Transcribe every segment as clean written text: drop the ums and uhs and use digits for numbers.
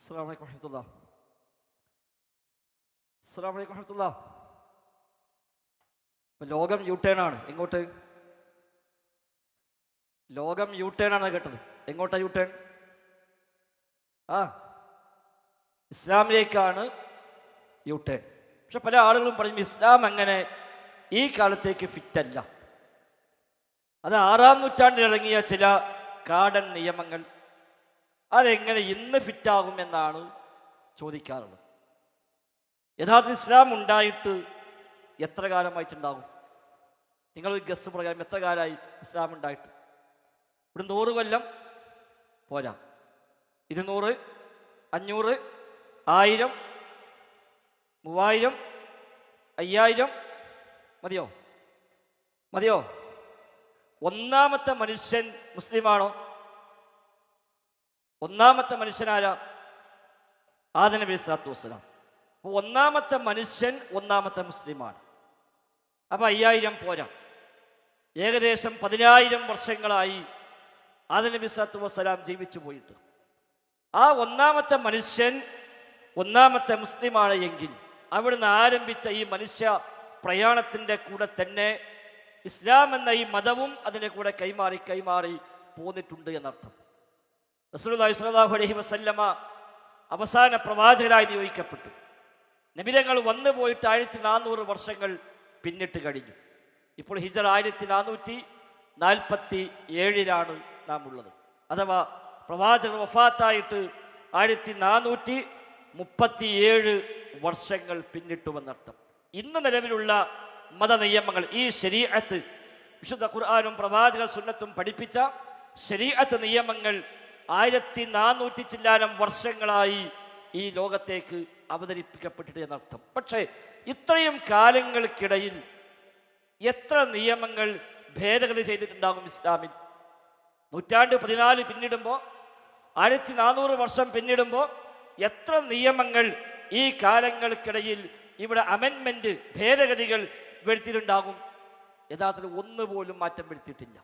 അസ്സലാമു അലൈക്കും വറഹ്മത്തുള്ളാഹി. അസ്സലാമു അലൈക്കും വറഹ്മത്തുള്ളാഹി. ഇപ്പം ലോകം യു-ടേൺ ആണ്. എങ്ങോട്ട്? ലോകം യു-ടേൺ ആണ് കേട്ടത്. എങ്ങോട്ടാ യു-ടേൺ? ഇസ്ലാമിലേക്കാണ് യു-ടേൺ. പക്ഷെ പല ആളുകളും പറയും ഇസ്ലാം അങ്ങനെ ഈ കാലത്തേക്ക് ഫിറ്റല്ല. അത് 6-ാം നൂറ്റാണ്ടിൽ ഇറങ്ങിയ ചില കാടൻ നിയമങ്ങൾ അതെങ്ങനെ ഇന്ന് ഫിറ്റാകും എന്നാണ് ചോദിക്കാറുള്ളത്. യഥാർത്ഥ ഇസ്ലാം ഉണ്ടായിട്ട് എത്ര കാലമായിട്ടുണ്ടാകും? നിങ്ങൾ ഗസ് പ്രകാരം എത്ര കാലമായി ഇസ്ലാം ഉണ്ടായിട്ട്? ഇവിടെ 100 കൊല്ലം പോരാ, 200, 500, 1000, 3000, 5000 മതിയോ? മതിയോ? ഒന്നാമത്തെ മനുഷ്യൻ മുസ്ലിമാണോ? ഒന്നാമത്തെ മനുഷ്യനാരാ? ആദം നബി സ്വല്ലല്ലാഹു അലൈഹി വസല്ലം. അപ്പോൾ ഒന്നാമത്തെ മനുഷ്യൻ ഒന്നാമത്തെ മുസ്ലിമാണ്. അപ്പോൾ 5000 പോരാ, ഏകദേശം 10000 വർഷങ്ങളായി ആദം നബി സ്വല്ലല്ലാഹു അലൈഹി വസല്ലം ജീവിച്ചു പോയിട്ട്. ആ ഒന്നാമത്തെ മനുഷ്യൻ ഒന്നാമത്തെ മുസ്ലിമാണ് എങ്കിൽ അവിടുന്ന് ആരംഭിച്ച ഈ മനുഷ്യ പ്രയാണത്തിൻ്റെ കൂടെ തന്നെ ഇസ്ലാം എന്ന ഈ മതവും അതിൻ്റെ കൂടെ കൈമാറി പോന്നിട്ടുണ്ട് എന്നർത്ഥം. റസൂലുള്ളാഹി സ്വല്ലല്ലാഹു അലൈഹി വസല്ലമ അവസാന പ്രവാചകരായി നിയോഗിക്കപ്പെട്ടു. നബിതങ്ങൾ വന്നു പോയിട്ട് 1400 വർഷങ്ങൾ പിന്നിട്ട് കഴിഞ്ഞു. ഇപ്പോൾ ഹിജറ 1447 നാം ഉള്ളത്. അഥവാ പ്രവാചകർ വഫാത്തായിട്ട് 1437 വർഷങ്ങൾ പിന്നിട്ടുവെന്നർത്ഥം. ഇന്ന് നിലവിലുള്ള മതനിയമങ്ങൾ, ഈ ശരീഅത്ത്, വിശുദ്ധ ഖുർആനും പ്രവാചക സുന്നത്തും പഠിപ്പിച്ച ശരീഅത്ത് നിയമങ്ങൾ 1400 ചില്ലാനം വർഷങ്ങളായി ഈ ലോകത്തേക്ക് അവതരിപ്പിക്കപ്പെട്ടിട്ട് എന്നർത്ഥം. പക്ഷേ ഇത്രയും കാലങ്ങൾക്കിടയിൽ എത്ര നിയമങ്ങൾ ഭേദഗതി ചെയ്തിട്ടുണ്ടാകും ഇസ്ലാമിൽ? 14 പിന്നിടുമ്പോൾ, 1400 വർഷം പിന്നിടുമ്പോൾ എത്ര നിയമങ്ങൾ ഈ കാലങ്ങൾക്കിടയിൽ ഇവിടെ അമെൻമെൻറ്റ്, ഭേദഗതികൾ വരുത്തിയിട്ടുണ്ടാകും? യഥാർത്ഥത്തിൽ ഒന്നുപോലും മാറ്റം വരുത്തിയിട്ടില്ല.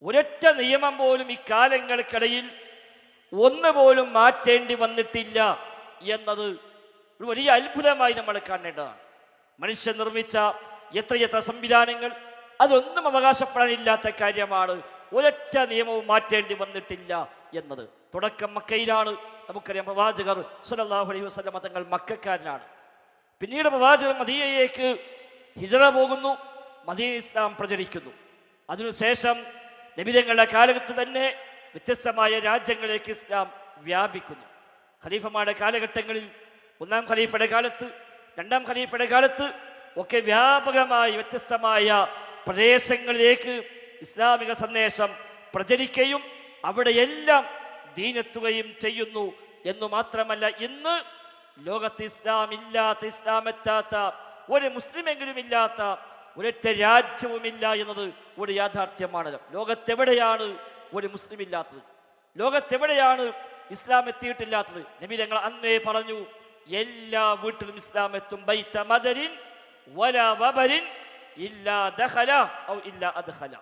ഒരൊറ്റ നിയമം പോലും ഈ കാലങ്ങൾക്കിടയിൽ ഒന്നുപോലും മാറ്റേണ്ടി വന്നിട്ടില്ല എന്നത് ഒരു വലിയ അത്ഭുതമായി നമ്മൾ കാണേണ്ടതാണ്. മനുഷ്യൻ നിർമ്മിച്ച എത്രയെത്ര സംവിധാനങ്ങൾ, അതൊന്നും അവകാശപ്പെടാനില്ലാത്ത കാര്യമാണ് ഒരൊറ്റ നിയമവും മാറ്റേണ്ടി വന്നിട്ടില്ല എന്നത്. തുടക്കം മക്കയിലാണ്. നമുക്കറിയാം, പ്രവാചകർ സ്വല്ലല്ലാഹു അലൈഹി വസല്ലം തങ്ങൾ മക്കക്കാരനാണ്. പിന്നീട് പ്രവാചകർ മദീനയിലേക്ക് ഹിജറ പോകുന്നു, മദീന ഇസ്ലാം പ്രചരിക്കുന്നു. അതിനുശേഷം നബിതങ്ങളുടെ കാലഘട്ടത്തിൽ തന്നെ വ്യത്യസ്തമായ രാജ്യങ്ങളിലേക്ക് ഇസ്ലാം വ്യാപിക്കുന്നു. ഖലീഫമാരുടെ കാലഘട്ടങ്ങളിൽ, 1-ാം ഖലീഫയുടെ കാലത്ത്, 2-ാം ഖലീഫയുടെ കാലത്ത് ഒക്കെ വ്യാപകമായി വ്യത്യസ്തമായ പ്രദേശങ്ങളിലേക്ക് ഇസ്ലാമിക സന്ദേശം പ്രചരിക്കുകയും അവിടെയെല്ലാം ദീനെത്തുകയും ചെയ്യുന്നു. എന്നു മാത്രമല്ല, ഇന്ന് ലോകത്ത് ഇസ്ലാം ഇല്ലാത്ത, ഇസ്ലാം എത്താത്ത, ഒരു മുസ്ലിമെങ്കിലും ഇല്ലാത്ത ഒരൊറ്റ രാജ്യവുമില്ല എന്നത് ഒരു യാഥാർത്ഥ്യമാണല്ലോ. ലോകത്തെവിടെയാണ് ഒരു മുസ്ലിം ഇല്ലാത്തത്? ലോകത്തെവിടെയാണ് ഇസ്ലാം എത്തിയിട്ടില്ലാത്തത്? നബി തങ്ങൾ അന്നേ പറഞ്ഞു, എല്ലാ വീട്ടിലും ഇസ്ലാം എത്തും. ബൈത മദരിൻ വലാ വബരിൻ ഇല്ലാ ദഖല ഔ ഇല്ലാ അദ്ഖല.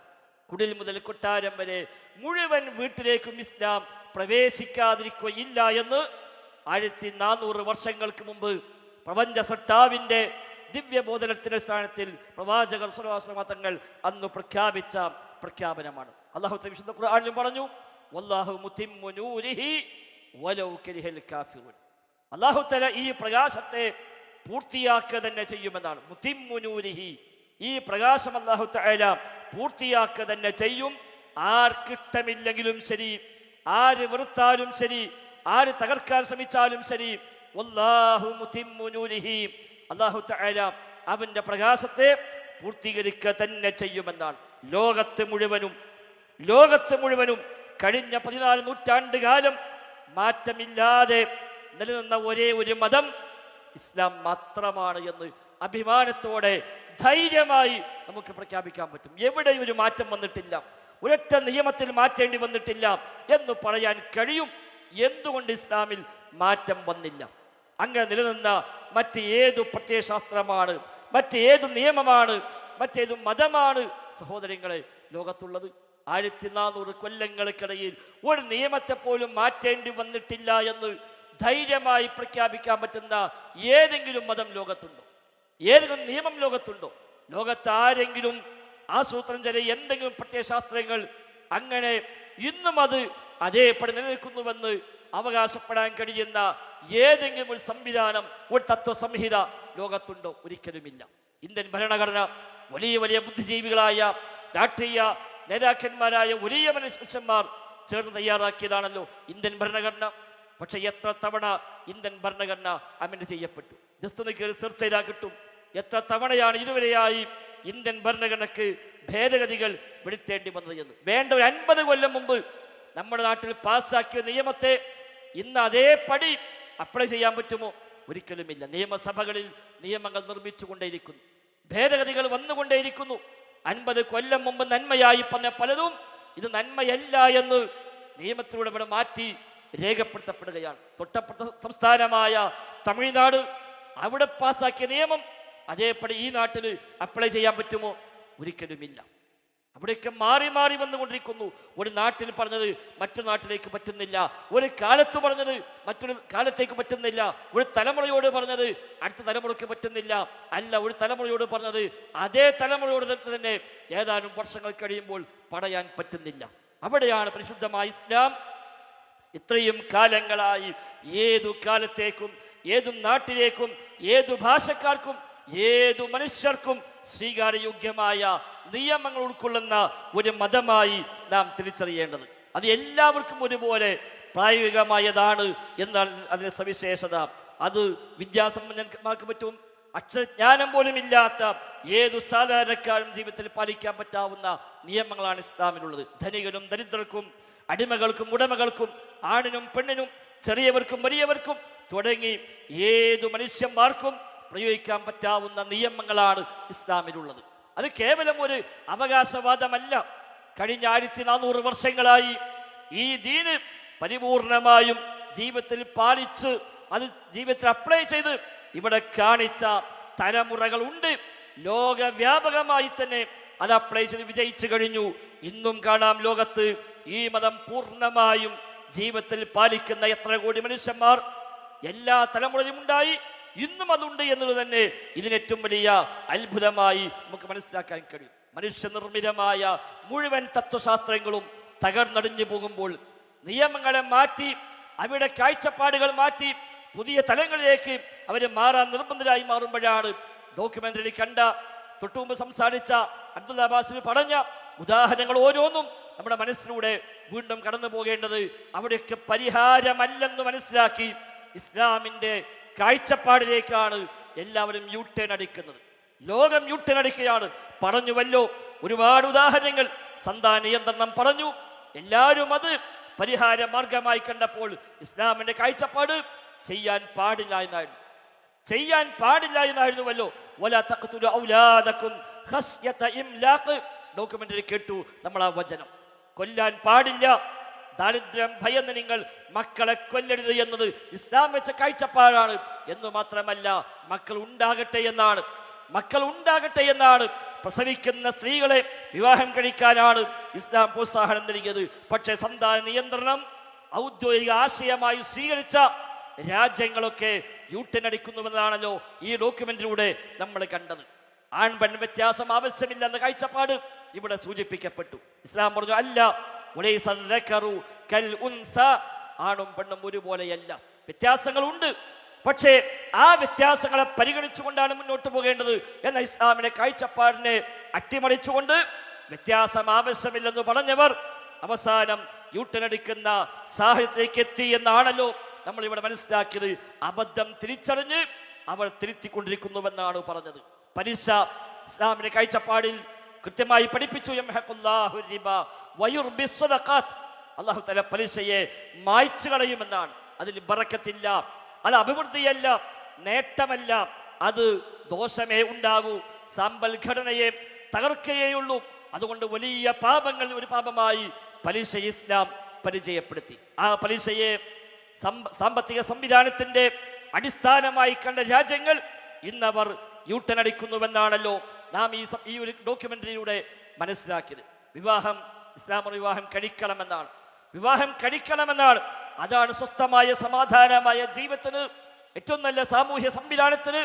കുടിൽ മുതൽ കൊട്ടാരം വരെ മുഴുവൻ വീട്ടിലേക്കും ഇസ്ലാം പ്രവേശിക്കാതിരിക്കുകയില്ല എന്ന് 1400 വർഷങ്ങൾക്ക് മുമ്പ് പ്രപഞ്ച സട്ടാവിൻ്റെ ദിവ്യബോധനത്തിന്റെ സ്ഥാനത്തിൽ പ്രവാചകർ സ്വല്ലല്ലാഹു അലൈഹി വസല്ലം തങ്ങൾ അന്ന് പ്രഖ്യാപിച്ച പ്രഖ്യാപനമാണ്. അല്ലാഹു തആല വിശുദ്ധ ഖുർആനിലും പറഞ്ഞു, വല്ലാഹു മുതിമ്മു നൂരിഹി വലൗ കരിഹൽ കാഫിറൂൻ. അല്ലാഹു തആല ഈ പ്രകാശത്തെ പൂർത്തിയാക്കുക തന്നെ ചെയ്യുമെന്നാണ്. മുതിമ്മു നൂരിഹി, ഈ പ്രകാശം അല്ലാഹു തആല പൂർത്തിയാക്കുക തന്നെ ചെയ്യും. ആർക്കിഷ്ടമില്ലെങ്കിലും ശരി, ആര് വെറുത്താലും ശരി, ആര് തകർക്കാൻ ശ്രമിച്ചാലും ശരി, വല്ലാഹു മുതിമ്മു നൂരിഹി, അല്ലാഹു തആല അവന്റെ പ്രകാശത്തെ പൂർത്തീകരിക്കുക തന്നെ ചെയ്യുമെന്നാണ്. ലോകത്ത് മുഴുവനും കഴിഞ്ഞ 14 നൂറ്റാണ്ട് കാലം മാറ്റമില്ലാതെ നിലനിന്ന ഒരേ ഒരു മതം ഇസ്ലാം മാത്രമാണ് എന്ന് അഭിമാനത്തോടെ ധൈര്യമായി നമുക്ക് പ്രഖ്യാപിക്കാൻ പറ്റും. എവിടെയും ഒരു മാറ്റം വന്നിട്ടില്ല, ഒരൊറ്റ നിയമത്തിൽ മാറ്റേണ്ടി വന്നിട്ടില്ല എന്ന് പറയാൻ കഴിയും. എന്തുകൊണ്ട് ഇസ്ലാമിൽ മാറ്റം വന്നില്ല? അങ്ങനെ നിലനിന്ന മറ്റേതു പ്രത്യയശാസ്ത്രമാണ്, മറ്റേതു നിയമമാണ്, മറ്റേതു മതമാണ് സഹോദരങ്ങളെ ലോകത്തുള്ളത്? 1400 കൊല്ലങ്ങൾക്കിടയിൽ ഒരു നിയമത്തെ പോലും മാറ്റേണ്ടി വന്നിട്ടില്ല എന്ന് ധൈര്യമായി പ്രഖ്യാപിക്കാൻ പറ്റുന്ന ഏതെങ്കിലും മതം ലോകത്തുണ്ടോ? ഏതെങ്കിലും നിയമം ലോകത്തുണ്ടോ? ലോകത്ത് ആരെങ്കിലും ആസൂത്രണം ചെയ്ത എന്തെങ്കിലും പ്രത്യയശാസ്ത്രങ്ങൾ അങ്ങനെ ഇന്നും അത് അതേപടി നിലനിൽക്കുന്നുവെന്ന് അവകാശപ്പെടാൻ കഴിയുന്ന ഏതെങ്കിലും ഒരു സംവിധാനം, ഒരു തത്വസംഹിത ലോകത്തുണ്ടോ? ഒരിക്കലുമില്ല. ഇന്ത്യൻ ഭരണഘടന വലിയ വലിയ ബുദ്ധിജീവികളായ രാഷ്ട്രീയ നേതാക്കന്മാരായ വലിയ മനുഷ്യന്മാർ ചേർന്ന് തയ്യാറാക്കിയതാണല്ലോ ഇന്ത്യൻ ഭരണഘടന. പക്ഷെ എത്ര തവണ ഇന്ത്യൻ ഭരണഘടന അമെൻഡ് ചെയ്യപ്പെട്ടു? ജസ്റ്റ് ഒന്ന് കയറി സെർച്ച് ചെയ്താൽ കിട്ടും. എത്ര തവണയാണ് ഇതുവരെയായി ഇന്ത്യൻ ഭരണഘടനയ്ക്ക് ഭേദഗതികൾ വരുത്തേണ്ടി വന്നത് എന്ന്. വേണ്ട ഒരു 50 കൊല്ലം മുമ്പ് നമ്മുടെ നാട്ടിൽ പാസ്സാക്കിയ നിയമത്തെ ഇന്ന് അതേപടി അപ്ലൈ ചെയ്യാൻ പറ്റുമോ? ഒരിക്കലുമില്ല. നിയമസഭകളിൽ നിയമങ്ങൾ നിർമ്മിച്ചുകൊണ്ടേയിരിക്കുന്നു, ഭേദഗതികൾ വന്നുകൊണ്ടേയിരിക്കുന്നു. 50 കൊല്ലം മുമ്പ് നന്മയായി പറഞ്ഞ പലതും ഇത് നന്മയല്ല എന്ന് നിയമത്തിലൂടെ ഇവിടെ മാറ്റി രേഖപ്പെടുത്തപ്പെടുകയാണ്. തൊട്ടപ്പുറത്തെ സംസ്ഥാനമായ തമിഴ്നാട്, അവിടെ പാസ്സാക്കിയ നിയമം അതേപടി ഈ നാട്ടിൽ അപ്ലൈ ചെയ്യാൻ പറ്റുമോ? ഒരിക്കലുമില്ല. അവിടെയൊക്കെ മാറി മാറി വന്നുകൊണ്ടിരിക്കുന്നു. ഒരു നാട്ടിൽ പറഞ്ഞത് മറ്റൊരു നാട്ടിലേക്ക് പറ്റുന്നില്ല, ഒരു കാലത്ത് പറഞ്ഞത് മറ്റൊരു കാലത്തേക്ക് പറ്റുന്നില്ല, ഒരു തലമുറയോട് പറഞ്ഞത് അടുത്ത തലമുറയ്ക്ക് പറ്റുന്നില്ല, അല്ല ഒരു തലമുറയോട് പറഞ്ഞത് അതേ തലമുറയോട് തന്നെ ഏതാനും വർഷങ്ങൾ കഴിയുമ്പോൾ പറയാൻ പറ്റുന്നില്ല. അവിടെയാണ് പരിശുദ്ധമായ ഇസ്ലാം ഇത്രയും കാലങ്ങളായി ഏതു കാലത്തേക്കും ഏതു നാട്ടിലേക്കും ഏതു ഭാഷക്കാർക്കും ഏതു മനുഷ്യർക്കും സ്വീകാര്യയോഗ്യമായ നിയമങ്ങൾ ഉൾക്കൊള്ളുന്ന ഒരു മതമായി നാം തിരിച്ചറിയേണ്ടത്. അത് എല്ലാവർക്കും ഒരുപോലെ പ്രായോഗികമായതാണ് എന്നാണ് അതിൻ്റെ സവിശേഷത. അത് വിദ്യാസമ്പന്നന്മാർക്ക് പറ്റും, അക്ഷരജ്ഞാനം പോലും ഇല്ലാത്ത ഏതു സാധാരണക്കാരും ജീവിതത്തിൽ പാലിക്കാൻ പറ്റാവുന്ന നിയമങ്ങളാണ് ഇസ്ലാമിലുള്ളത്. ധനികനും ദരിദ്രർക്കും, അടിമകൾക്കും ഉടമകൾക്കും, ആണിനും പെണ്ണിനും, ചെറിയവർക്കും വലിയവർക്കും തുടങ്ങി ഏതു മനുഷ്യന്മാർക്കും പ്രയോഗിക്കാൻ പറ്റാവുന്ന നിയമങ്ങളാണ് ഇസ്ലാമിലുള്ളത്. അത് കേവലം ഒരു അവകാശവാദമല്ല. കഴിഞ്ഞ 1400 വർഷങ്ങളായി ഈ ദീന് പരിപൂർണമായും ജീവിതത്തിൽ പാലിച്ച് അത് ജീവിതത്തിൽ അപ്ലൈ ചെയ്ത് ഇവിടെ കാണിച്ച തലമുറകളുണ്ട്. ലോകവ്യാപകമായി തന്നെ അത് അപ്ലൈ ചെയ്ത് വിജയിച്ചു കഴിഞ്ഞു. ഇന്നും കാണാം ലോകത്ത് ഈ മതം പൂർണ്ണമായും ജീവിതത്തിൽ പാലിക്കുന്ന എത്ര കോടി മനുഷ്യന്മാർ എല്ലാ തലമുറയിലും ഉണ്ടായി. ഇന്നും അതുണ്ട് എന്നുള്ളത് തന്നെ ഇതിനേറ്റവും വലിയ അത്ഭുതമായി നമുക്ക് മനസ്സിലാക്കാൻ കഴിയും. മനുഷ്യനിർമ്മിതമായ മുഴുവൻ തത്വശാസ്ത്രങ്ങളും തകർന്നടിഞ്ഞു പോകുമ്പോൾ നിയമങ്ങളെ മാറ്റി അവരുടെ കാഴ്ചപ്പാടുകൾ മാറ്റി പുതിയ തലങ്ങളിലേക്ക് അവർ മാറാൻ നിർബന്ധരായി മാറുമ്പോഴാണ് ഡോക്യുമെന്ററി കണ്ട തൊട്ടുമുമ്പ് സംസാരിച്ച അബ്ദുൽ അബ്ബാസിന് പറഞ്ഞ ഉദാഹരണങ്ങൾ ഓരോന്നും നമ്മുടെ മനസ്സിലൂടെ വീണ്ടും കടന്നു പോകേണ്ടത്. അവിടെയൊക്കെ പരിഹാരമല്ലെന്ന് മനസ്സിലാക്കി ഇസ്ലാമിൻ്റെ കാഴ്ചപ്പാടിലേക്കാണ് എല്ലാവരും യൂട്ടേൺ അടിക്കുന്നത്. ലോകം യൂട്ടേൺ അടിക്കുകയാണ്. പറഞ്ഞുവല്ലോ ഒരുപാട് ഉദാഹരണങ്ങൾ. സന്താന നിയന്ത്രണം പറഞ്ഞു. എല്ലാവരും അത് പരിഹാര മാർഗമായി കണ്ടപ്പോൾ ഇസ്ലാമിൻ്റെ കാഴ്ചപ്പാട് ചെയ്യാൻ പാടില്ല എന്നായിരുന്നുവല്ലോ. വലാ തഖ്തുലു ഔലാദകും ഖശ്യത ഇംലാഖ്. ഡോക്യുമെന്ററി കേട്ടു നമ്മൾ ആ വചനം. കൊല്ലാൻ പാടില്ല, ദാരിദ്ര്യം ഭയന്ന് നിങ്ങൾ മക്കളെ കൊല്ലരുത് എന്നത് ഇസ്ലാം വെച്ച കാഴ്ചപ്പാടാണ്. എന്ന് മാത്രമല്ല മക്കൾ ഉണ്ടാകട്ടെ എന്നാണ്. പ്രസവിക്കുന്ന സ്ത്രീകളെ വിവാഹം കഴിക്കാനാണ് ഇസ്ലാം പ്രോത്സാഹനം നൽകിയത്. പക്ഷേ സന്താന നിയന്ത്രണം ഔദ്യോഗിക ആശയമായി സ്വീകരിച്ച രാജ്യങ്ങളൊക്കെ യൂട്ടനടിക്കുന്നുവെന്നാണല്ലോ ഈ ഡോക്യുമെന്റിലൂടെ നമ്മൾ കണ്ടത്. ആൺ പെൺ വ്യത്യാസം ആവശ്യമില്ല എന്ന കാഴ്ചപ്പാട് ഇവിടെ സൂചിപ്പിക്കപ്പെട്ടു. ഇസ്ലാം പറഞ്ഞു അല്ല, ആണും പെണ്ണും ഒരുപോലെയല്ല, വ്യത്യാസങ്ങളുണ്ട്. പക്ഷേ ആ വ്യത്യാസങ്ങളെ പരിഗണിച്ചുകൊണ്ടാണ് മുന്നോട്ട് പോകേണ്ടത് എന്ന ഇസ്ലാമിന്റെ കാഴ്ചപ്പാടിനെ അട്ടിമറിച്ചുകൊണ്ട് വ്യത്യാസം ആവശ്യമില്ലെന്ന് പറഞ്ഞവർ അവസാനം യൂട്ടനടിക്കുന്ന സാഹചര്യത്തിലേക്ക് എത്തി എന്നാണല്ലോ നമ്മൾ ഇവിടെ മനസ്സിലാക്കിയത്. അബദ്ധം തിരിച്ചറിഞ്ഞ് അവർ തിരുത്തിക്കൊണ്ടിരിക്കുന്നുവെന്നാണ് പറഞ്ഞത്. പലിശ ഇസ്ലാമിന്റെ കാഴ്ചപ്പാടിൽ കൃത്യമായി പഠിപ്പിച്ചു. അല്ലാഹു തആല പലിശയെ മായ്ച്ചു കളയുമെന്നാണ്. അതിൽ ബറക്കത്തില്ല, അത് അഭിവൃദ്ധിയല്ല, നേട്ടമല്ല, അത് ദോഷമേ ഉണ്ടാകൂ, സമ്പൽഘടനയെ തകർക്കുകയുള്ളൂ. അതുകൊണ്ട് വലിയ പാപങ്ങൾ ഒരു പാപമായി പലിശ ഇസ്ലാം പരിചയപ്പെടുത്തി. ആ പലിശയെ സാമ്പത്തിക സംവിധാനത്തിന്റെ അടിസ്ഥാനമായി കണ്ട രാജ്യങ്ങൾ ഇന്നവർ യൂട്ടനടിക്കുന്നുവെന്നാണല്ലോ നാം ഈ ഒരു ഡോക്യുമെന്ററിയിലൂടെ മനസ്സിലാക്കിയത്. വിവാഹം ഇസ്ലാം വിവാഹം കഴിക്കണമെന്നാണ്. അതാണ് സ്വസ്ഥമായ സമാധാനമായ ജീവിതത്തിന് ഏറ്റവും നല്ല സാമൂഹ്യ സംവിധാനത്തിന്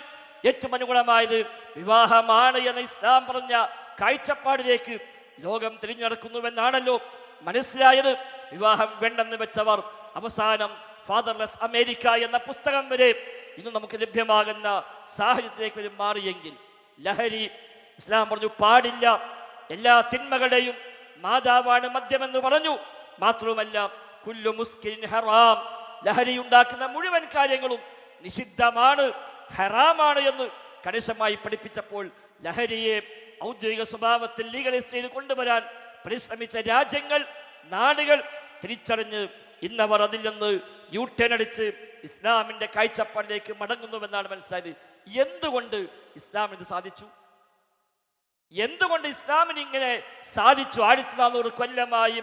ഏറ്റവും അനുഗുണമായത് വിവാഹമാണ് എന്ന ഇസ്ലാം പറഞ്ഞ കാഴ്ചപ്പാടിലേക്ക് ലോകം തിരിഞ്ഞടക്കുന്നുവെന്നാണല്ലോ മനസ്സിലായത്. വിവാഹം വേണ്ടെന്ന് വെച്ചവർ അവസാനം ഫാദർലെസ് അമേരിക്ക എന്ന പുസ്തകം വരെ ഇന്ന് നമുക്ക് ലഭ്യമാകുന്ന സാഹചര്യത്തിലേക്ക് വരെ മാറിയെങ്കിൽ ലഹരി ഇസ്ലാം പറഞ്ഞു പാടില്ല. എല്ലാ തിന്മകളുടെയും മാതാവാണ് മദ്യമെന്ന് പറഞ്ഞു. മാത്രവുമല്ല കുല്ലു മുസ്കിരിൻ ഹറാം, ലഹരി ഉണ്ടാക്കുന്ന മുഴുവൻ കാര്യങ്ങളും നിഷിദ്ധമാണ്, ഹറാമാണ് എന്ന് കണിശമായി പഠിപ്പിച്ചപ്പോൾ ലഹരിയെ ഔദ്യോഗിക സ്വഭാവത്തിൽ ലീഗലൈസ് ചെയ്ത് കൊണ്ടുവരാൻ പരിശ്രമിച്ച രാജ്യങ്ങൾ, നാടുകൾ തിരിച്ചറിഞ്ഞ് ഇന്നവർ അതിൽ നിന്ന് യൂട്ടേൺ അടിച്ച് ഇസ്ലാമിന്റെ കാഴ്ചപ്പാടിലേക്ക് മടങ്ങുന്നുവെന്നാണ് മനസ്സിലായത്. എന്തുകൊണ്ട് ഇസ്ലാമിന് സാധിച്ചു? എന്തുകൊണ്ട് ഇസ്ലാമിന് ഇങ്ങനെ സാധിച്ചു? 1400 കൊല്ലമായി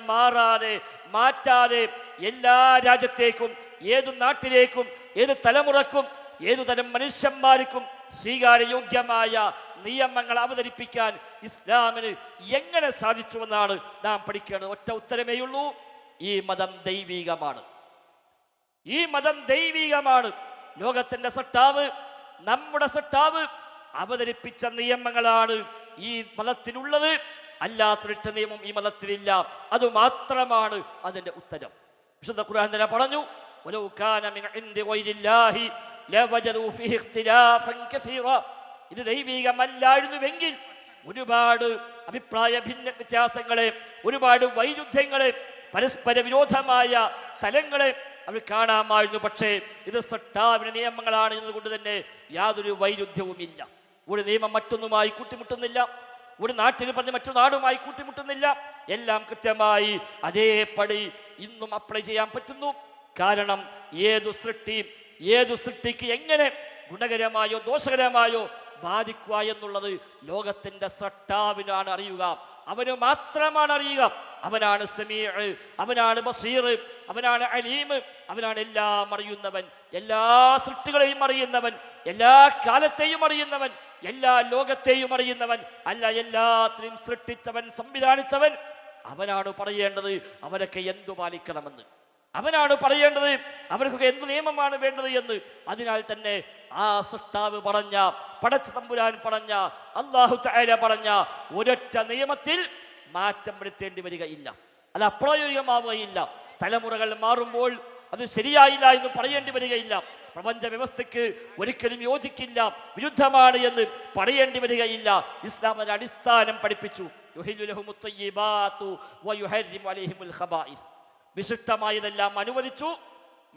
മാറ്റാതെ എല്ലാ രാജ്യത്തേക്കും, ഏതു നാട്ടിലേക്കും, ഏത് തലമുറക്കും, ഏതുതരം മനുഷ്യന്മാർക്കും സ്വീകാര്യയോഗ്യമായ നിയമങ്ങൾ അവതരിപ്പിക്കാൻ ഇസ്ലാമിന് എങ്ങനെ സാധിച്ചുവെന്നാണ് നാം പഠിക്കേണ്ടത്. ഒറ്റ ഉത്തരമേയുള്ളൂ, ഈ മതം ദൈവികമാണ്. ഈ മതം ദൈവികമാണ്. ലോകത്തിന്റെ സട്ടാവ്, നമ്മുടെ സട്ടാവ് അവതരിപ്പിച്ച നിയമങ്ങളാണ് ഈ മതത്തിനുള്ളത്. അല്ലാത്തൊരിട്ട നിയമം ഈ മതത്തിലില്ല. അതുമാത്രമാണ് അതിന്റെ ഉത്തരം. വിശുദ്ധ ഖുർആൻ തന്നെ പറഞ്ഞു, വലൗ കാന മിൻ ഇൻദി ഗൈരില്ലാഹി ലവജദൂ ഫീഹി ഇഖ്തിലാഫൻ കസീറാ. ഇത് ദൈവികമല്ലായിരുന്നുവെങ്കിൽ ഒരുപാട് അഭിപ്രായ വ്യത്യാസങ്ങളെ, ഒരുപാട് വൈരുദ്ധ്യങ്ങളെ, പരസ്പര വിരോധമായ തലങ്ങളെ അവർ കാണാമായിരുന്നു. പക്ഷേ ഇത് സട്ടാവിന്റെ നിയമങ്ങളാണ് എന്നതുകൊണ്ട് തന്നെ യാതൊരു വൈരുദ്ധ്യവുമില്ല. ഒരു നിയമം മറ്റൊന്നുമായി കൂട്ടിമുട്ടുന്നില്ല, ഒരു നാട്ടിൽ പറഞ്ഞ് മറ്റൊരു നാടുമായി കൂട്ടിമുട്ടുന്നില്ല. എല്ലാം കൃത്യമായി അതേപടി ഇന്നും അപ്ലൈ ചെയ്യാൻ പറ്റുന്നു. കാരണം ഏതു സൃഷ്ടിക്ക് എങ്ങനെ ഗുണകരമായോ ദോഷകരമായോ ബാധിക്കുക എന്നുള്ളത് ലോകത്തിന്റെ സട്ടാവിനാണ് അറിയുക. അവന് മാത്രമാണ് അറിയുക. അവനാണ് സമീഅ്, അവനാണ് ബസീർ, അവനാണ് അലീം, അവനാണ് എല്ലാം അറിയുന്നവൻ, എല്ലാ സൃഷ്ടികളെയും അറിയുന്നവൻ, എല്ലാ കാലത്തെയും അറിയുന്നവൻ, എല്ലാ ലോകത്തെയും അറിയുന്നവൻ. അല്ല, എല്ലാത്തിനെയും സൃഷ്ടിച്ചവൻ, സംവിധാനിച്ചവൻ. അവനാണ് പറയേണ്ടത് അവരൊക്കെ എന്തു പാലിക്കണമെന്ന്. അവനാണ് പറയേണ്ടത് അവർക്കൊക്കെ എന്ത് നിയമമാണ് വേണ്ടത് എന്ന്. അതിനാൽ തന്നെ ആ സൃഷ്ടാവ് പറഞ്ഞ, പടച്ച തമ്പുരാൻ പറഞ്ഞ, അല്ലാഹു തആല പറഞ്ഞ ഒരൊറ്റ നിയമത്തിൽ മാറ്റം വരുത്തേണ്ടി വരികയില്ല. അത് അപ്രായോഗികമാവുകയില്ല. തലമുറകൾ മാറുമ്പോൾ അത് ശരിയായില്ല എന്ന് പറയേണ്ടി വരികയില്ല. പ്രപഞ്ച വ്യവസ്ഥയ്ക്ക് ഒരിക്കലും യോജിക്കില്ല, വിരുദ്ധമാണ് എന്ന് പറയേണ്ടി വരികയില്ല. ഇസ്ലാം അതിന്റെ അടിസ്ഥാനം പഠിപ്പിച്ചു. യുഹില്ലു ലഹുമുത് ത്വയ്യിബാതു വയുഹർരിമു അലൈഹിമുൽ ഖബായിസ്. വിശുദ്ധമായതെല്ലാം അനുവദിച്ചു,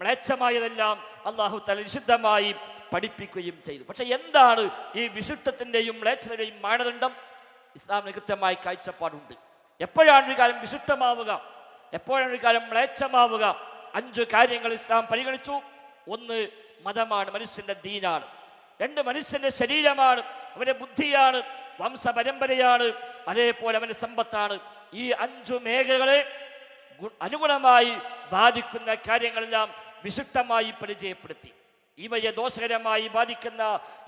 മ്ലേച്ഛമായതെല്ലാം അല്ലാഹു തആല നിഷിദ്ധമായി പഠിപ്പിക്കുകയും ചെയ്തു. പക്ഷെ എന്താണ് ഈ വിശുദ്ധത്തിൻ്റെയും മ്ലേച്ഛതയുടെയും മാനദണ്ഡം? ഇസ്ലാമിന് കൃത്യമായി കാഴ്ചപ്പാടുണ്ട്. എപ്പോഴാണ് ഒരു കാര്യം വിശുദ്ധമാവുക, എപ്പോഴാണ് ഒരു കാര്യം മ്ലേച്ഛമാവുക? 5 കാര്യങ്ങൾ ഇസ്ലാം പരിഗണിച്ചു. 1, മതമാണ്, മനുഷ്യന്റെ ദീനാണ്. 2, മനുഷ്യന്റെ ശരീരമാണ്, അവന്റെ ബുദ്ധിയാണ്, വംശപരമ്പരയാണ്, അതേപോലെ അവന്റെ സമ്പത്താണ്. ഈ 5 മേഖലകളെ അനുഗുണമായി ബാധിക്കുന്ന കാര്യങ്ങളെല്ലാം വിശുദ്ധമായി പരിചയപ്പെടുത്തി. ഇവയെ ദോഷകരമായി ബാധിക്കുന്ന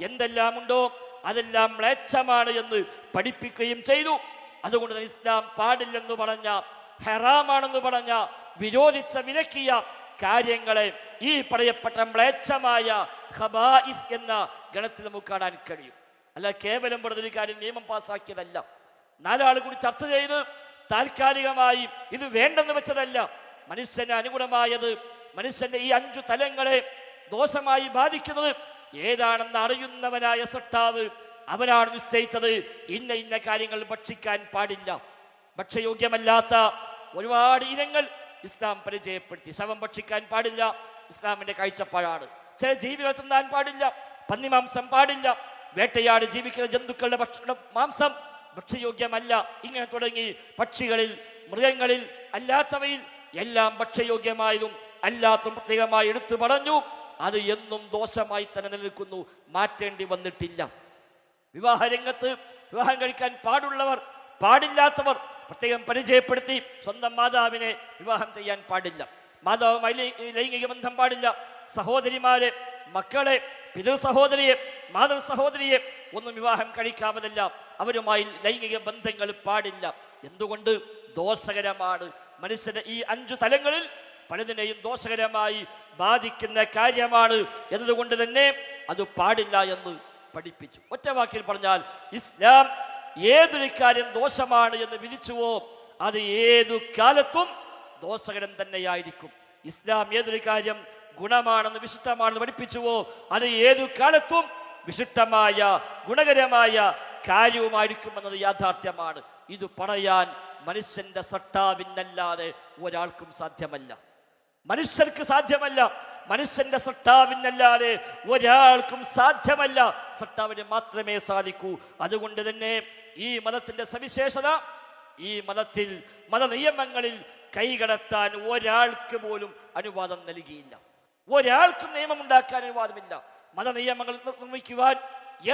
എന്തെല്ലാം ഉണ്ടോ അതെല്ലാം മ്ലേച്ഛമാണ് എന്ന് പഠിപ്പിക്കുകയും ചെയ്തു. അതുകൊണ്ട് തന്നെ ഇസ്ലാം പാടില്ലെന്ന് പറഞ്ഞ, ഹറാമാണെന്ന് പറഞ്ഞ, വിരോധിച്ച, വിലക്കിയ കാര്യങ്ങളെ ഈ പറയപ്പെട്ട മ്ലേച്ഛമായ ഖബായിസ് എന്ന ഗണത്തിൽ നമുക്ക് കാണാൻ കഴിയും. അല്ല, കേവലം പറഞ്ഞൊരു കാര്യം നിയമം പാസ്സാക്കിയതല്ല. 4 ആൾ കൂടി ചർച്ച ചെയ്ത് താൽക്കാലികമായി ഇത് വേണ്ടെന്ന് വെച്ചതല്ല. മനുഷ്യന് അനുകൂലമായത്, മനുഷ്യന്റെ ഈ 5 തലങ്ങളെ ദോഷമായി ബാധിക്കുന്നത് ഏതാണെന്ന് അറിയുന്നവനായ സൃഷ്ടാവ് അവനാണ് നിശ്ചയിച്ചത്. ഇന്ന കാര്യങ്ങൾ ഭക്ഷിക്കാൻ പാടില്ല. ഭക്ഷ്യയോഗ്യമല്ലാത്ത ഒരുപാട് ഇനങ്ങൾ ഇസ്ലാം പരിചയപ്പെടുത്തി. ശവം ഭക്ഷിക്കാൻ പാടില്ല, ഇസ്ലാമിന്റെ കാഴ്ചപ്പാടാണ്. ചില ജീവികൾ തിന്നാൻ പാടില്ല, പന്നിമാംസം പാടില്ല, വേട്ടയാട് ജീവിക്കുന്ന ജന്തുക്കളുടെ മാംസം ഭക്ഷ്യയോഗ്യമല്ല. ഇങ്ങനെ തുടങ്ങി പക്ഷികളിൽ, മൃഗങ്ങളിൽ, അല്ലാത്തവയിൽ എല്ലാം ഭക്ഷ്യയോഗ്യമായതും അല്ലാത്തതും പ്രത്യേകമായി എടുത്തു പറഞ്ഞു. അത് എന്നും ദോഷമായി തന്നെ നിലനിൽക്കുന്നു, മാറ്റേണ്ടി വന്നിട്ടില്ല. വിവാഹരംഗത്ത് വിവാഹം കഴിക്കാൻ പാടുള്ളവർ, പാടില്ലാത്തവർ പ്രത്യേകം പരിചയപ്പെടുത്തി. സ്വന്തം മാതാവിനെ വിവാഹം ചെയ്യാൻ പാടില്ല, മാതാവുമായി ലൈംഗിക ബന്ധം പാടില്ല, സഹോദരിമാരെ, മക്കളെ, പിതൃ സഹോദരിയെ, മാതൃ സഹോദരിയെ ഒന്നും വിവാഹം കഴിക്കാവതല്ല, അവരുമായി ലൈംഗിക ബന്ധങ്ങൾ പാടില്ല. എന്തുകൊണ്ട്? ദോഷകരമാണ്. മനുഷ്യന്റെ ഈ 5 തലങ്ങളിൽ പലതിനെയും ദോഷകരമായി ബാധിക്കുന്ന കാര്യമാണ് എന്നതുകൊണ്ട് തന്നെ അത് പാടില്ല എന്ന് പഠിപ്പിച്ചു. ഒറ്റ വാക്കിൽ പറഞ്ഞാൽ ഇസ്ലാം ഏതൊരു കാര്യം ദോഷമാണ് എന്ന് വിധിച്ചുവോ അത് ഏതു കാലത്തും ദോഷകരം തന്നെയായിരിക്കും. ഇസ്ലാം ഏതൊരു കാര്യം ഗുണമാണെന്ന് വിശിഷ്ടമാണെന്ന് പഠിപ്പിച്ചുവോ അത് ഏതു കാലത്തും വിശിഷ്ടമായ ഗുണകരമായ കാര്യവുമായിരിക്കുമെന്നത് യാഥാർത്ഥ്യമാണ്. ഇത് പറയാൻ മനുഷ്യന്റെ സട്ടാവിനല്ലാതെ ഒരാൾക്കും സാധ്യമല്ല. മനുഷ്യർക്ക് സാധ്യമല്ല. മനുഷ്യന്റെ സട്ടാവിനല്ലാതെ ഒരാൾക്കും സാധ്യമല്ല. സട്ടാവിന് മാത്രമേ സാധിക്കൂ. അതുകൊണ്ട് തന്നെ ഈ മതത്തിന്റെ സവിശേഷത, ഈ മതത്തിൽ മത നിയമങ്ങളിൽ കൈകടത്താൻ ഒരാൾക്ക് പോലും അനുവാദം നൽകിയില്ല. ഒരാൾക്കും നിയമമുണ്ടാക്കാൻ അനുവാദമില്ല. മത നിയമങ്ങൾ നിർമ്മിക്കുവാൻ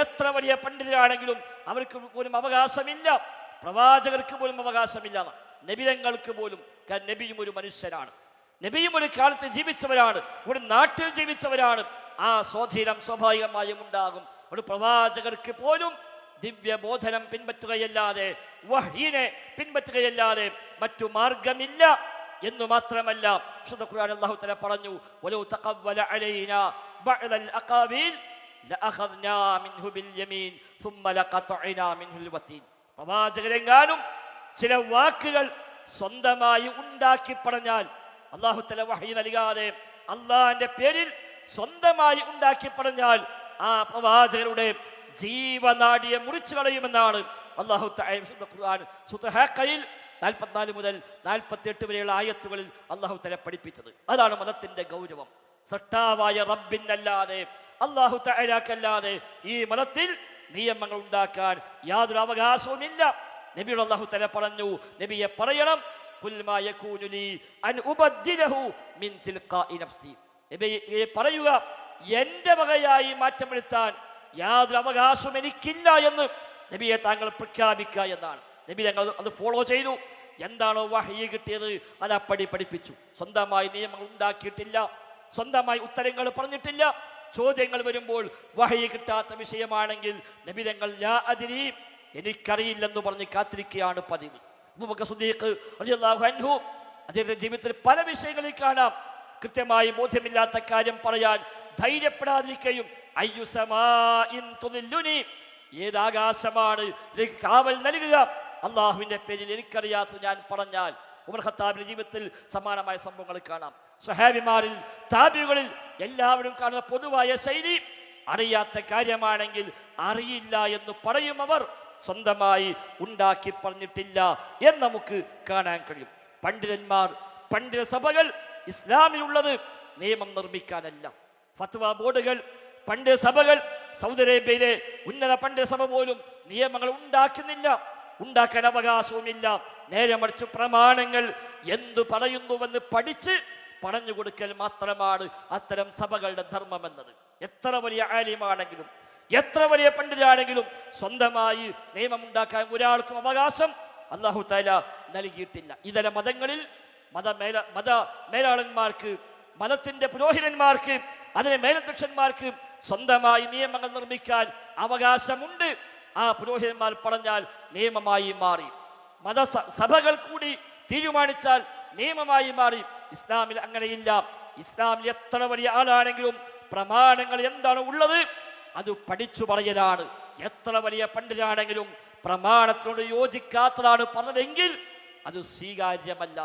എത്ര വലിയ പണ്ഡിതരാണെങ്കിലും അവർക്ക് പോലും അവകാശമില്ല. പ്രവാചകർക്ക് പോലും അവകാശമില്ല. നബിതങ്ങൾക്ക് പോലും. കാരണം നബിയും ഒരു മനുഷ്യനാണ്. നബിയും ഒരു കാലത്ത് ജീവിച്ചവരാണ്, ഒരു നാട്ടിൽ ജീവിച്ചവരാണ്. ആ സ്വാധീനം സ്വാഭാവികമായും ഉണ്ടാകും. ഒരു പ്രവാചകർക്ക് പോലും ദിവ്യബോധനം പിൻപറ്റുകയല്ലാതെ, വഹീനെ പിൻപറ്റുകയല്ലാതെ മറ്റു മാർഗമില്ല എന്ന് മാത്രമല്ല, വിശുദ്ധ ഖുർആൻ അല്ലാഹു തആല പറഞ്ഞു, വലൗ തഖവ്വല അലൈനാ ബഅദൽ അഖാബീൽ ലഅഖദ്നാ മിൻഹു ബിൽ യമീൻ സുമ്മ ലഖതഅനാ മിൻഹുൽ വതീൻ. പ്രവാചകരെങ്ങാനും ചില വാക്കുകൾ സ്വന്തമായി ഉണ്ടാക്കി പറഞ്ഞാൽ, അല്ലാഹു തആല വഹീ നൽകാതെ അള്ളാഹിന്റെ പേരിൽ സ്വന്തമായി ഉണ്ടാക്കി പറഞ്ഞാൽ ആ പ്രവാചകരുടെ ജീവനാഡിയെ മുറിച്ചു കളയുമെന്നാണ് അല്ലാഹു തആല വിശുദ്ധ ഖുർആൻ സൂറത്തുൽ ഹഖയിൽ 44 മുതൽ 48 വരെയുള്ള ആയത്തുകളിൽ അല്ലാഹു തആല പഠിപ്പിച്ചത്. അതാണ് മതത്തിന്റെ ഗൗരവം. സട്ടാവായ റബ്ബിനല്ലാതെ, അല്ലാഹു തആലക്കല്ലാതെ ഈ മതത്തിൽ നിയമങ്ങൾ ഉണ്ടാക്കാൻ യാതൊരു അവകാശവുമില്ല. നബിയോട് അല്ലാഹു തആല പറഞ്ഞു, നബിയെ പറയണം, ഖുൽ മാ യകൂനു ലീ അൻ ഉബദ്ദിലഹു മിൻ തിൽഖാഇ നഫ്സി. നബിയെ പറയുക, എൻ്റെ വകയായി മാറ്റം വരുത്താൻ യാതൊരു അവകാശവും എനിക്കില്ല എന്ന് നബിയെ താങ്കൾ പ്രഖ്യാപിക്കുക എന്നാണ്. നബി ഞങ്ങൾ അത് ഫോളോ ചെയ്തു. എന്താണോ വഹ്യ് കിട്ടിയത് അത് അപ്പടി പഠിപ്പിച്ചു. സ്വന്തമായി നിയമങ്ങൾ ഉണ്ടാക്കിയിട്ടില്ല, സ്വന്തമായി ഉത്തരങ്ങൾ പറഞ്ഞിട്ടില്ല. ചോദ്യങ്ങൾ വരുമ്പോൾ വഹ്യ് കിട്ടാത്ത വിഷയമാണെങ്കിൽ നബി ഞങ്ങൾ ലാ അദ്രി, എനിക്കറിയില്ലെന്ന് പറഞ്ഞ് കാത്തിരിക്കുകയാണ് പതിവ്. അബൂബക്കർ സിദ്ദീഖ് റളിയല്ലാഹു അൻഹു അദ്ദേഹത്തിന്റെ ജീവിതത്തിൽ പല വിഷയങ്ങളിൽ കാണാം കൃത്യമായി ബോധ്യമില്ലാത്ത കാര്യം പറയാൻ ധൈര്യപ്പെടാതിരിക്കുകയും, അയ്യു സമാഇൻ തുദില്ലുനി, ഏതാകാശമാണ് എനിക്ക് കാവൽ നൽകുക, അള്ളാഹുവിന്റെ പേരിൽ എനിക്കറിയാത്തത് ഞാൻ പറഞ്ഞാൽ. ഉമർ ഖത്താബിന്റെ ജീവിതത്തിൽ സമാനമായ സംഭവങ്ങൾ കാണാം. സ്വഹാബിമാരിൽ താബികളിൽ എല്ലാവരും കാണുന്ന പൊതുവായ ശൈലി, അറിയാത്ത കാര്യമാണെങ്കിൽ അറിയില്ല എന്ന് പറയും. അവർ സ്വന്തമായി ഉണ്ടാക്കി പറഞ്ഞിട്ടില്ല എന്ന് നമുക്ക് കാണാൻ കഴിയും. പണ്ഡിതന്മാർ, പണ്ഡിത സഭകൾ ഇസ്ലാമിലുള്ളത് നിയമം നിർമ്മിക്കാനല്ല. ഫത്വ ബോർഡുകൾ, പണ്ഡിത സഭകൾ, സൗദി അറേബ്യയിലെ ഉന്നത പണ്ഡിത സഭ പോലും നിയമങ്ങൾ ഉണ്ടാക്കുന്നില്ല, ഉണ്ടാക്കാൻ അവകാശവുമില്ല. നേരെ മറിച്ച് പ്രമാണങ്ങൾ എന്തു പറയുന്നുവെന്ന് പഠിച്ച് പറഞ്ഞു കൊടുക്കൽ മാത്രമാണ് അത്തരം സഭകളുടെ ധർമ്മമെന്നത്. എത്ര വലിയ ആലിമാണെങ്കിലും, എത്ര വലിയ പണ്ഡിതരാണെങ്കിലും സ്വന്തമായി നിയമമുണ്ടാക്കാൻ ഒരാൾക്കും അവകാശം അല്ലാഹു തആല നൽകിയിട്ടില്ല. ഇതര മതങ്ങളിൽ മത മേലാളന്മാർക്ക്, മതത്തിന്റെ പുരോഹിതന്മാർക്ക്, അതിലെ മേലധ്യക്ഷന്മാർക്ക് സ്വന്തമായി നിയമങ്ങൾ നിർമ്മിക്കാൻ അവകാശമുണ്ട്. ആ പുരോഹിതന്മാർ പറഞ്ഞാൽ നിയമമായി മാറി. മതസഭകൾ കൂടി തീരുമാനിച്ചാൽ നിയമമായി മാറി. ഇസ്ലാമിൽ അങ്ങനെയില്ല. ഇസ്ലാമിൽ എത്ര വലിയ ആളാണെങ്കിലും പ്രമാണങ്ങൾ എന്താണ് ഉള്ളത് അത് പഠിച്ചു പറയലാണ്. എത്ര വലിയ പണ്ഡിതനാണെങ്കിലും പ്രമാണത്തിനോട് യോജിക്കാത്തതാണ് പറഞ്ഞതെങ്കിൽ അത് സ്വീകാര്യമല്ല.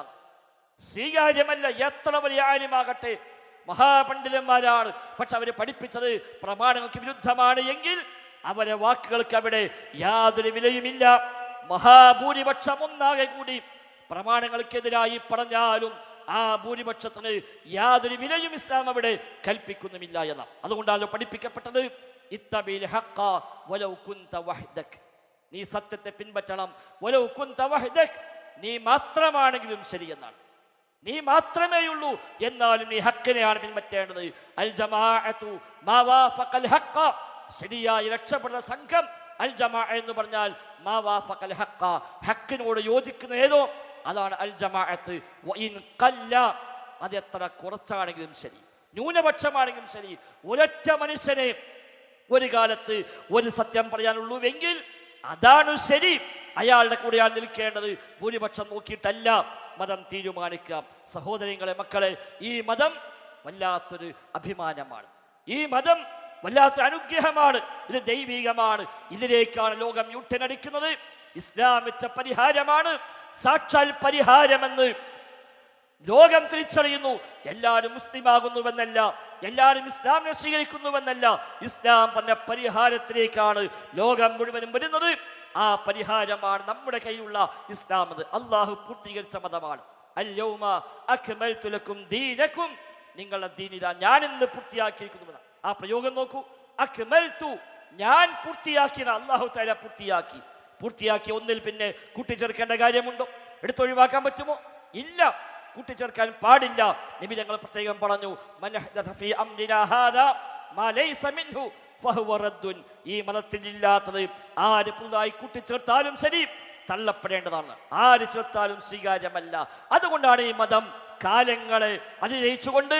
എത്ര വലിയ ആലിമാകട്ടെ, മഹാപണ്ഡിതന്മാരാണ്, പക്ഷെ അവർ പഠിപ്പിച്ചത് പ്രമാണങ്ങൾക്ക് വിരുദ്ധമാണ് എങ്കിൽ അവരെ വാക്കുകൾക്ക് അവിടെ യാതൊരു വിലയുമില്ല. മഹാഭൂരിപക്ഷം ഒന്നാകെ കൂടി പ്രമാണങ്ങൾക്കെതിരായി പറഞ്ഞാലും ആ ഭൂരിപക്ഷത്തിന് യാതൊരു വിലയും ഇസ്ലാം അവിടെ കൽപ്പിക്കുന്നുമില്ല എന്ന. അതുകൊണ്ടാണ് പഠിപ്പിക്കപ്പെട്ടത്, ഇത്തബിൽ ഹഖ വലൗ കുൻത വഹ്ദക്, നീ സത്യത്തെ പിൻപറ്റണം. വലൗ കുൻത വഹ്ദക്, നീ മാത്രമാണെങ്കിലും ശരി എന്നാണ്. നീ മാത്രമേയുള്ളൂ എന്നാലും നീ ഹക്കിനെയാണ് പിൻപറ്റേണ്ടത്. അൽ ജമാഅതു മാ വാഫഖൽ ഹഖ, ശരിയായി രക്ഷപ്പെടുന്ന സംഘം. അൽ ജമാഅ എന്ന് പറഞ്ഞാൽ മാ വാഫഖൽ ഹഖ, ഹക്കിനോട് യോജിക്കുന്ന ഏതോ അതാണ് അൽ ജമാഅത്ത്. വഇൻ ഖല്ല, അത് എത്ര കുറച്ചാണെങ്കിലും ശരി, ന്യൂനപക്ഷമാണെങ്കിലും ശരി, ഒരൊറ്റ മനുഷ്യനെ ഒരു കാലത്ത് ഒരു സത്യം പറയാനുള്ളൂവെങ്കിൽ അതാണ് ശരി, അയാളുടെ കൂടെയാണ് നിൽക്കേണ്ടത്. ഭൂരിപക്ഷം നോക്കിയിട്ടല്ല. മതം തീരുമാനിക്കാം. സഹോദരങ്ങളെ, മക്കളെ, ഈ മതം വല്ലാത്തൊരു അഭിമാനമാണ്. ഈ മതം വല്ലാത്തൊരു അനുഗ്രഹമാണ്. ഇത് ദൈവികമാണ്. ഇതിലേക്കാണ് ലോകം യൂട്ടനടിക്കുന്നത്. ഇസ്ലാം വെച്ച പരിഹാരമാണ് സാക്ഷാൽ പരിഹാരമെന്ന് ലോകം തിരിച്ചറിയുന്നു. എല്ലാവരും മുസ്ലിം ആകുന്നുവെന്നല്ല, എല്ലാവരും ഇസ്ലാമിനെ സ്വീകരിക്കുന്നുവെന്നല്ല, ഇസ്ലാം പറഞ്ഞ പരിഹാരത്തിലേക്കാണ് ലോകം മുഴുവനും വരുന്നത്. ആ പരിഹാരമാണ് നമ്മുടെ കയ്യിലുള്ള ഇസ്ലാം. അത് അള്ളാഹു പൂർത്തീകരിച്ച മതമാണ്. അൽ-യൗമ അക്മൽതു ലക്കും ദീനക്കും, നിങ്ങളുടെ ദീൻ ഇതാ ഞാൻ ഇന്ന് പൂർത്തിയാക്കിയിരിക്കുന്നു. ആ പ്രയോഗം നോക്കൂ. അക്മൽതു, ഞാൻ പൂർത്തിയാക്കിയ, അള്ളാഹു തആല പൂർത്തിയാക്കി ഒന്നിൽ പിന്നെ കൂട്ടിച്ചേർക്കേണ്ട കാര്യമുണ്ടോ? എടുത്തൊഴിവാക്കാൻ പറ്റുമോ? ഇല്ല, കൂട്ടിച്ചേർക്കാൻ പാടില്ല. നബി തങ്ങൾ പ്രത്യേകം പറഞ്ഞു, മൻ അഹ്ദഥ ഫീ അംരിനാ ഹാദാ മാ ലൈസ മിൻഹു ഫഹുവ റദ്ദുൻ. ഈ മതത്തിൽ ഇല്ലാത്തത് ആര് പുതുതായി കൂട്ടിച്ചേർത്താലും ശരി, തള്ളപ്പെടേണ്ടതാണ്. ആര് ചേർത്താലും സ്വീകാര്യമല്ല. അതുകൊണ്ടാണ് ഈ മതം കാലങ്ങളെ അതിജയിച്ചുകൊണ്ട്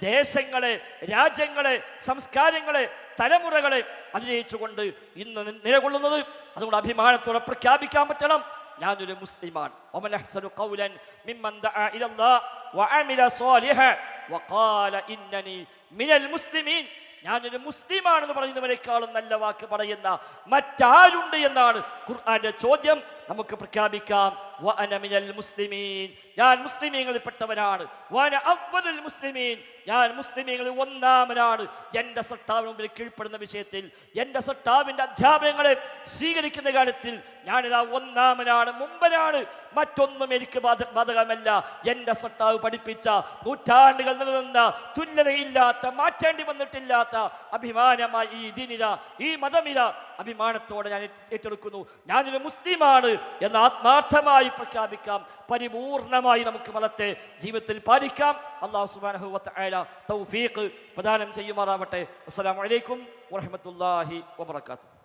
ദേശങ്ങളെ, രാജ്യങ്ങളെ, സംസ്കാരങ്ങളെ, തലമുറകളെ അതിജയിച്ചുകൊണ്ട് ഇന്ന് നിലകൊള്ളുന്നത്. അതുകൊണ്ട് അഭിമാനത്തോടെ പ്രഖ്യാപിക്കാൻ പറ്റണം, ഞാനൊരു മുസ്ലിമാണ്. വമൻ അഹ്സനു ഖൗലൻ മിമ്മൻ ദഅ ഇലല്ലാഹ് വഅമില സ്വാലിഹൻ വഖാല ഇന്നനി മിനൽ മുസ്ലിമീൻ. ഞാനൊരു മുസ്ലിമാണെന്ന് പറയുന്നവരെക്കാളും നല്ല വാക്ക് പറയുന്ന മറ്റാരുണ്ട് എന്നാണ് ഖുർആന്റെ ചോദ്യം. നമുക്ക് പ്രഖ്യാപിക്കാം, വഅന മിനൽ മുസ്ലിമീൻ, ഞാൻ മുസ്ലിമീങ്ങളിൽപ്പെട്ടവനാണ്. വഅന അവ്വലുൽ മുസ്ലിമീൻ, ഞാൻ മുസ്ലിമീങ്ങളിൽ ഒന്നാമനാണ്. എൻ്റെ സട്ടാവിന് മുമ്പിൽ കീഴ്പ്പെടുന്ന വിഷയത്തിൽ, എൻ്റെ സട്ടാവിൻ്റെ അധ്യാപനങ്ങളെ സ്വീകരിക്കുന്ന കാര്യത്തിൽ ഞാനിതാ ഒന്നാമനാണ്, മുമ്പനാണ്. മറ്റൊന്നും എനിക്ക് ബാധകമല്ല. എൻ്റെ സട്ടാവ് പഠിപ്പിച്ച നൂറ്റാണ്ടുകൾ നിലനിന്ന തുല്യതയില്ലാത്ത, മാറ്റേണ്ടി വന്നിട്ടില്ലാത്ത അഭിമാനമായി ഈ ദീനിത, ഈ മതമിത അഭിമാനത്തോടെ ഞാൻ ഏറ്റെടുക്കുന്നു. ഞാനൊരു മുസ്ലിമാണ് എന്ന് ആത്മാർത്ഥമായി പ്രഖ്യാപിക്കാം. പരിപൂർണമായി നമുക്ക് മതത്തെ ജീവിതത്തിൽ പാലിക്കാം. അല്ലാഹു സുബ്ഹാനഹു വ തആല തൗഫീഖ് പ്രദാനം ചെയ്യുമാറാവട്ടെ. അസ്സലാമു അലൈക്കും വറഹ്മത്തുള്ളാഹി വബറകാതുഹു.